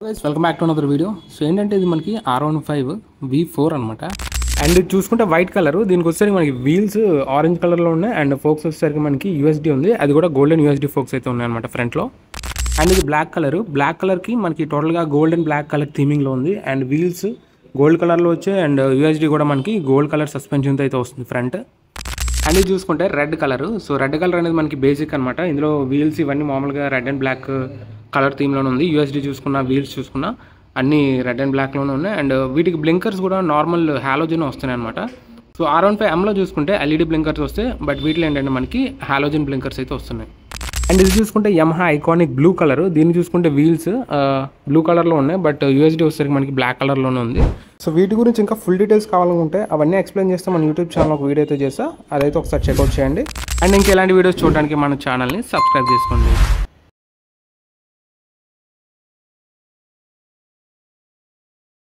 Welcome back to another video. So ఏంటంటే ఇది మనకి R15 V4 అనమాట. అండ్ ఇది చూసుకుంటే వైట్ కలర్, దీనికి వచ్చేసరికి మనకి వీల్స్ ఆరెంజ్ కలర్లో ఉన్నాయి అండ్ ఫోక్స్ వచ్చేసరికి మనకి USD ఉంది, అది కూడా గోల్డెన్ USD ఫోక్స్ అయితే ఉన్నాయి అనమాట ఫ్రంట్లో. అండ్ ఇది బ్లాక్ కలర్కి మనకి టోటల్గా గోల్డ్ అండ్ బ్లాక్ కలర్ థీమింగ్లో ఉంది అండ్ వీల్స్ గోల్డ్ కలర్లో వచ్చాయి అండ్ USD కూడా మనకి గోల్డ్ కలర్ సస్పెన్షన్తో అయితే వస్తుంది ఫ్రంట్. అండ్ ఇది చూసుకుంటే red colour. So red colour అనేది మనకి బేసిక్ అనమాట. ఇందులో వీల్స్ ఇవన్నీ మామూలుగా రెడ్ అండ్ బ్లాక్ కలర్ థీమ్లోనే ఉంది. USD చూసుకున్న వీల్స్ చూసుకున్న అన్నీ రెడ్ అండ్ బ్లాక్లోనే ఉన్నాయి అండ్ వీటికి బ్లింకర్స్ కూడా నార్మల్ హాలోజన్ వస్తున్నాయి అనమాట. సో R15Mలో చూసుకుంటే LED బ్లింకర్స్ వస్తాయి, బట్ వీటిలో ఏంటంటే మనకి హాలోజన్ బ్లింకర్స్ అయితే వస్తున్నాయి. అండ్ ఇది చూసుకుంటే Yamaha ఐకానిక్ బ్లూ కలర్, దీన్ని చూసుకుంటే వీల్స్ బ్లూ కలర్లో ఉన్నాయి, బట్ USD వచ్చేసరికి మనకి బ్లాక్ కలర్లోనే ఉంది. సో వీటి గురించి ఇంకా ఫుల్ డీటెయిల్స్ కావాలనుకుంటే అవన్నీ ఎక్స్ప్లెయిన్ చేస్తే మన యూట్యూబ్ ఛానల్ ఒక వీడియో అయితే చేస్తా, అదైతే ఒకసారి చెక్అవుట్ చేయండి. అండ్ ఇంకా ఇలాంటి వీడియోస్ చూడడానికి మన ఛానల్ని సబ్స్క్రైబ్ చేసుకోండి.